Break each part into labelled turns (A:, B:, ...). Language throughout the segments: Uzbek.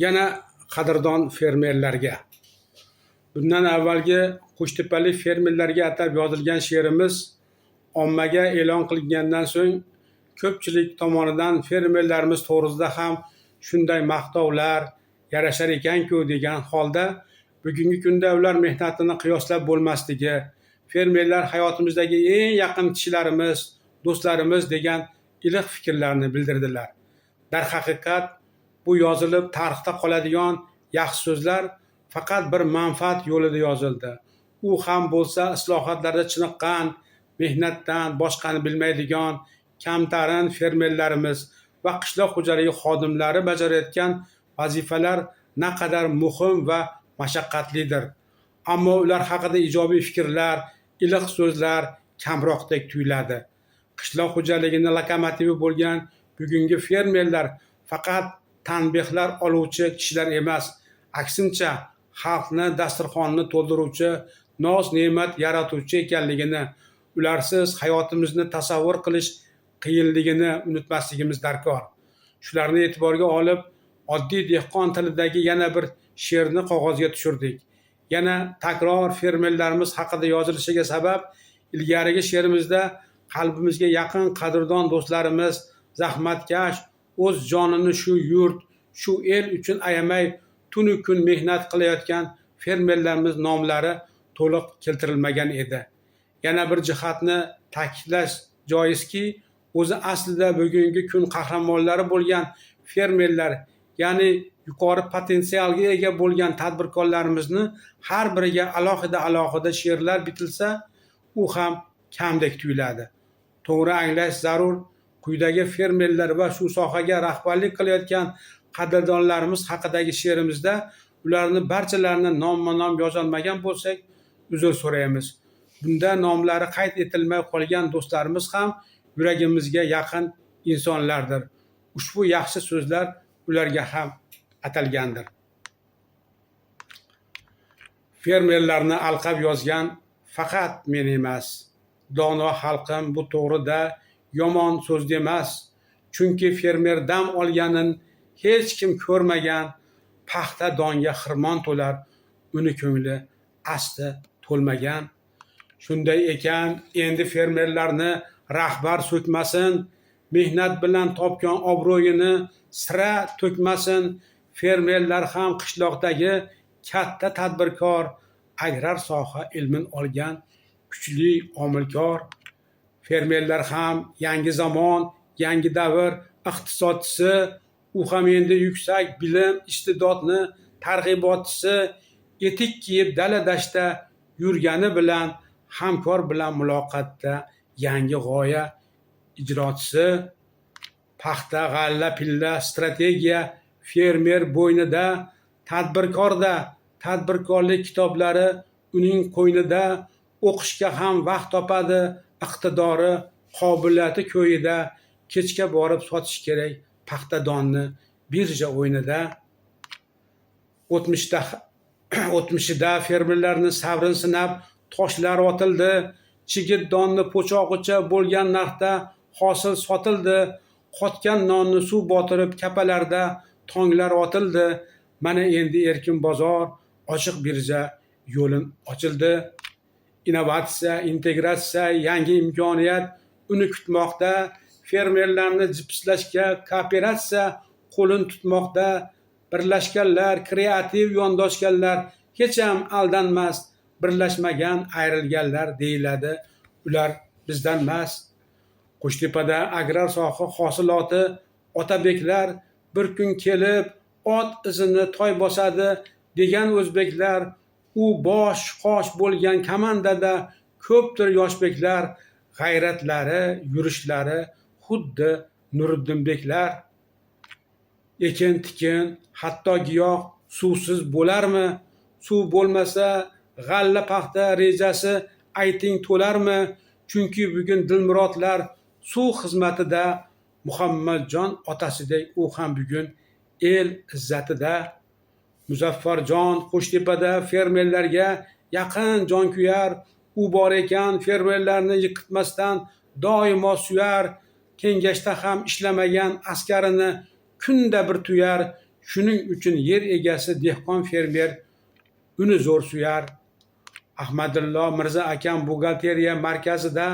A: Yana qadrdon fermerlarga. Bundan avvalgi Qo'shtepalik fermerlarga atab yozilgan she'rimiz ommaga e'lon qilingandan so'ng ko'pchilik tomonidan fermerlarimiz to'g'risida ham shunday maqtovlar yarashar ekan-ku degan holda bugungi kunda ular mehnatini qiyoslab bo'lmasligi, fermerlar hayotimizdagi eng yaqin kishilarimiz, do'stlarimiz degan iliq fikrlarni bildirdilar. Darhaqiqat bu yozilib tarixda qoladigan yaxshi so'zlar faqat bir manfaat yo'lida yozildi. U ham bo'lsa islohotlarda chiniqqan, mehnatdan boshqani bilmaydigan kamtarin fermerlarimiz va qishloq xo'jaligi xodimlari bajarayotgan vazifalar naqadar muhim va mashaqqatlidir. Ammo ular haqida ijobiy fikrlar, iliq so'zlar kamroqdek tuyuladi. Qishloq xo'jaligini lokomotivi bo'lgan bugungi fermerlar faqat tanbehlar oluvchi kishilar emas, aksincha xalqni dasturxonini to'ldiruvchi, noz-ne'mat yaratuvchi ekanligini, ularsiz hayotimizni tasavvur qilish qiyinligini unutmasligimiz darkor. Shularni e'tiborga olib, oddiy dehqon tilidagi yana bir she'rni qog'ozga tushirdik. Yana takror fermerlarimiz haqida yozilishiga sabab ilgarigi she'rimizda qalbimizga yaqin qadrdon do'stlarimiz, zahmatkash, o'z jonini shu yurt, shu el uchun ayamay tunu kun mehnat qilayotgan fermerlarimiz nomlari to'liq keltirilmagan edi. Yana bir jihatni ta'kidlash joizki, o'zi aslida bugungi kun qahramonlari bo'lgan fermerlar, ya'ni yuqori potensialga ega bo'lgan tadbirkorlarimizni har biriga alohida she'rlar bitilsa, u ham kamdek tuyuladi. To'g'ri anglash zarur. Quyidagi fermerlar va shu sohaga rahbarlik qilayotgan qadrdonlarimiz haqidagi she'rimizda ularni barchalarini nomma-nom yozolmagan bo'lsak, uzr so'raymiz. Bunda nomlari qayd etilmay qolgan do'stlarimiz ham yuragimizga yaqin insonlardir. Ushbu yaxshi so'zlar ularga ham atalgandir. Fermerlarni alqab yozgan faqat men emas, dono xalqim bu to'g'rida yomon so'z demas. Chunki fermer dam olganin hech kim ko'rmagan, paxta donga xirmon to'lar, uni ko'ngli asli to'lmagan. Shunday ekan, endi fermerlarni rahbar so'kmasin, mehnat bilan topgan obro'yini sira to'kmasin. Fermerlar ham qishloqdagi katta tadbirkor, agrar soha ilmin olgan kuchli omilkor. Fermerlar ham yangi zamon, yangi davr iqtisodchisi, u ham endi yuksak bilim, iste'dodni targ'ibotchisi, etik kiyib dala-dashta yurgani bilan hamkor bilan muloqotda yangi g'oya ijrochisi. Paxta, g'alla, pilla, strategiya fermer bo'ynida, tadbirkorda, tadbirkorlik kitoblari uning qo'ynida, o'qishga ham vaqt topadi, iqtidori, qobiliyati ko'yida, kechga borib sotish kerak paxta donni birja o'yinida. O'tmishida fermerlarni sabrini sinab toshlar otildi, chigit donni po'chog'icha bo'lgan narxda hosil sotildi, qotgan nonni suv botirib kapalarda tonglar otildi. Mana endi erkin bozor, ochiq birja yo'lin ochildi. Innovatsiya, integratsiya, yangi imkoniyat uni kutmoqda. Fermerlarni jipslashga kooperatsiya qo'lin tutmoqda. Birlashganlar, kreativ yondoshganlar hech ham aldanmas. Birlashmagan ayrilganlar deyiladi. Ular bizdan emas. Qo'shtepada agrar soha hosiloti otabeklar bir kun kelib ot izini toy bosadi degan o'zbeklar, u bosh qosh bo'lgan komandada ko'pdir yoshbeklar, g'ayratlari, yurishlari xuddi Nuriddinbeklar. Ekin-tikin, hatto giyoh suvsiz bo'larmi? Suv bo'lmasa, g'alla paxta rejasi ayting to'larmi? Chunki bugun Dilmurodlar suv xizmatida, Muhammadjon otasidek u ham bugun el izzatida. Muzaffarjon Qo'shtepada fermerlarga yaqin jon kuyar, u bor ekan fermerlarni yiqitmasdan doimo suyar. Kengashda ham ishlamagan askarini kunda bir tuyar, Shuning uchun yer egasi dehqon fermer uni zo'r suyar. Ahmadullo Mirza akam buxgalteriya markazida,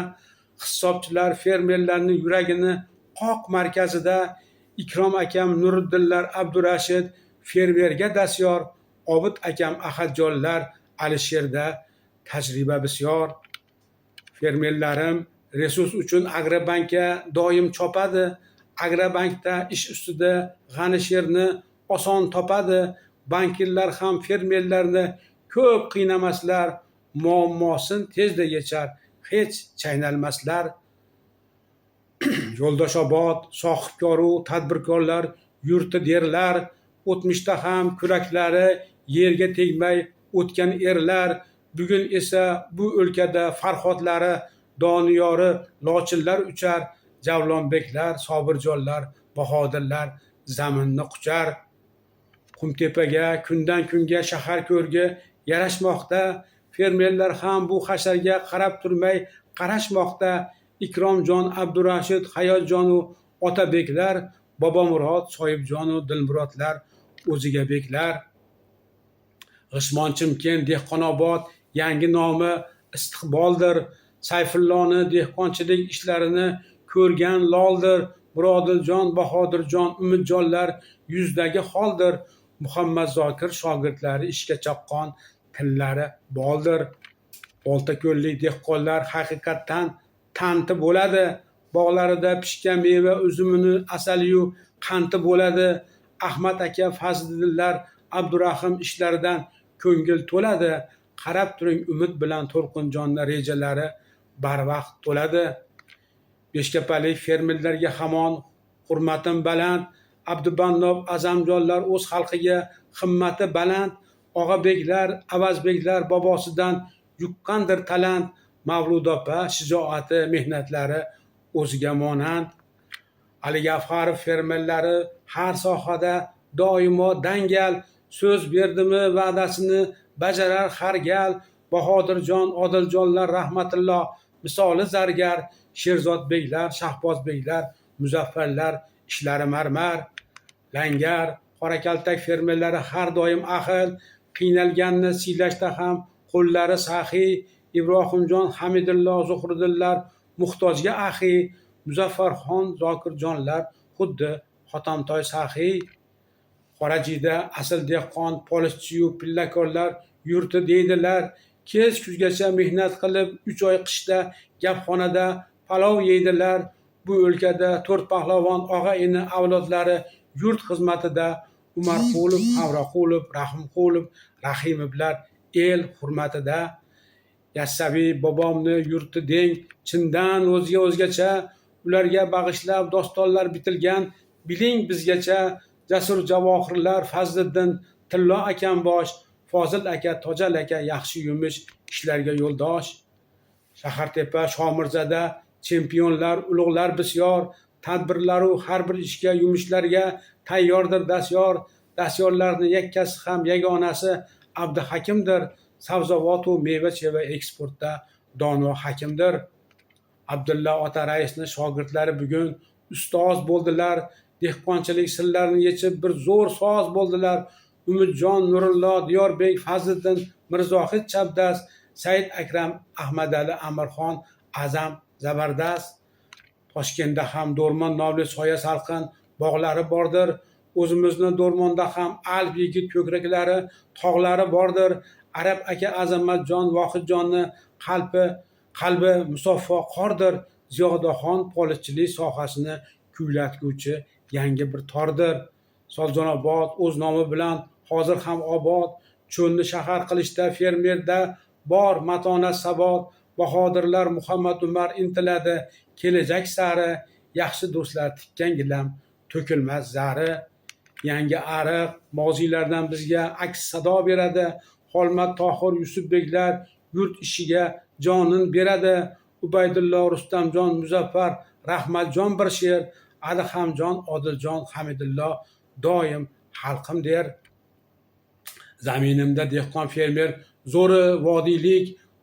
A: hisobchilar fermerlarning yuragini qoq markazida, Ikrom akam Nuriddinlar Abdurashid fermerga dastyor, Obid akam Ahadjonlar Alisherda tajriba bisyor. Fermerlarim resurs uchun Agrobankka doim chopadi. Agrobankda ish ustida g'ani sherni oson topadi. Bankirlar ham fermerlarni ko'p qiynamaslar, muammosin tezda yechar, hech chaynalmaslar. Yo'ldoshobod, sohibkoru tadbirkorlar yurti derlar, o'tmishda ham kuraklari yerga tegmay o'tgan erlar, bugun esa bu o'lkada farhodlari, doniyori lochinlar uchar, Javlonbeklar, Sobirjonlar, Bahodirlar zaminni quchar. Qumtepaga kundan kunga shahar ko'rgi yarashmoqda, fermerlar ham bu hasharga qarab turmay qarashmoqda. Ikromjon, Abdurashid, Hayotjonu Otabeklar, Bobomurod, Soyibjonu Dilmurodlar o'ziga beklar. G'ishmon Chimkent, Dehqonobod yangi nomi istiqboldir. Sayfulloni dehqonchilik ishlarini ko'rgan loldir. Murodiljon, Bahodirjon, Umidjonlar yuzdagi holdir. Muhammad Zokir shogirdlari ishga chaqqon, tillari boldir. Oltako'llik dehqonlar haqiqatdan tanti bo'ladi. Bog'larida pishgan meva uzumini asaliyu qanti bo'ladi. Ahmad aka Fazliddinlar Abdurahim ishlaridan ko'ngil to'ladi. Qarab turing umid bilan To'lqinjonning rejalari barvaqt to'ladi. Beshkapalik fermerlarga hamon hurmatim baland. Abdubannob Azamjonlar o'z xalqiga himmati baland. Og'abeklar, Avazbeklar bobosidan yuqqandir talant. Mavlud opa shijoati, mehnatlari o'ziga monand. Ali Gavharov fermerlari har sohada doimo dangal, so'z berdimi va'dasini bajarar har gal. Bahodirjon, Odiljonlar rahmatulloh misoli zargar. Sherzodbeklar, Shahbozbeklar, Muzaffarlar ishlari marmar. Langar, Qorakaltak fermerlari har doim ahil, qiynalganni siylashda ham qo'llari saxiy. Ibrohimjon, Hamidullo, Zuhriddinlar muhtojga axiy. Muzaffarxon, Zokirjonlar xuddi Hotamtoy saxiy. Qorajiyda asl dehqon, polishchiyu pillakorlar yurti deydilar. Kech kuzgacha mehnat qilib, 3 oy qishda gapxonada palov yeydilar. Bu o'lkada 4 pahlavon og'a-ini avlodlari yurt xizmatida. Umarqulov, Hamroqulov, Rahimqulov, Rahimovlar el hurmatida. Yassaviy bobomni yurti deng, chindan o'zgacha, ularga bag'ishlab dostonlar bitilgan, biling bizgacha. Jasur javohirlar Fazliddin, Tillo akam bosh, Fozil aka, Tojal aka yaxshi yumush ishlarga yo'ldosh. Shahartepa, Shomirzada chempionlar, ulug'lar bisyor, tadbirlaru har bir ishga, yumushlarga tayyordir dastyor. Dastyorlarni yakkasi ham yagonasi Abduhakimdir. Sabzavot va meva-cheva eksportda dono hakimdir. Abdulla ota raisning shogirdlari bugun ustoz bo'ldilar. Dehqonchilik sirlarini yechib bir zo'r soz bo'ldilar. Umidjon, Nurullo, Diyorbek, Fazliddin, Mirzohid Chabdast, Said Akram, Ahmadali Amirxon, Azam Zabardast. Toshkentda ham Do'rmon nomli soya salqin bog'lari bordir. O'zimizni Do'rmonda ham Alp yigit ko'kraklari, tog'lari bordir. Arab aka Azamatjon, Vohidjonni qalbi musaffo qordir. Ziyodaxon polishchilik sohasini kuylatguvchi yangi bir tordir. Soljonobod o'z nomi bilan hozir ham obod. Cho'lni shahar qilishda fermerda bor matonat sabot. Bahodirlar Muhammad Umar intiladi kelajak sari. Yaxshi do'stlar tikkan gilam to'kilmas zari. Yangi ariq moziylardan bizga aks sado beradi. Xolmat Tohir Yusufbeklar yurt ishiga jonin beradi. Ubaydullo Rustamjon, Muzaffar Rahmatjon bir she'r. Alihamjon, Odiljon, Hamidullo doim xalqim der. Zaminimda dehqon fermer zo'ri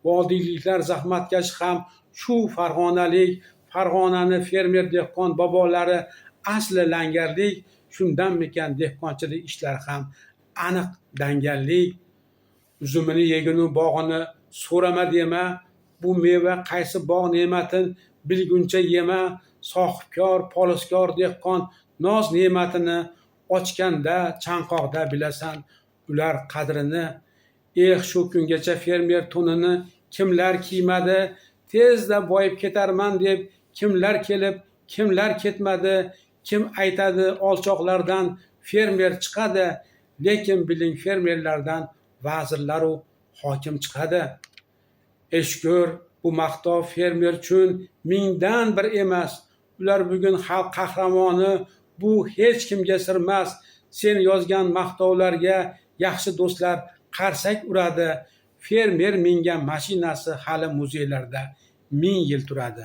A: vodiyliklar zahmatkash ham shu Farg'onalik. Farg'onani fermer dehqon bobolari asli langarlik. shundanmikan dehqonchilik ishlari ham aniq dangallik. Uzumini yeginu bog'ini so'rama dema, bu meva qaysi bog' ne'matin bilguncha yema. Sohibkor, poliskor dehqon noz ne'matini ochganda, chanqoqda bilasan ular qadrini. Shu kungacha fermer to'nini kimlar kiymadi, tezda boyib ketarman deb kimlar kelib, kimlar ketmadi. Kim aytadi olchoqlardan fermer chiqadi, lekin biling fermerlardan vazirlaru hokim chiqadi. Eshko'r, bu maqtov fermer uchun mingdan bir emas. Ular bugun xalq qahramoni, bu hech kimga sirmas. Sen yozgan maqtovlarga yaxshi do'stlar qarsak uradi. Fermer mingan mashinasi hali muzeylarda 1000 yil turadi.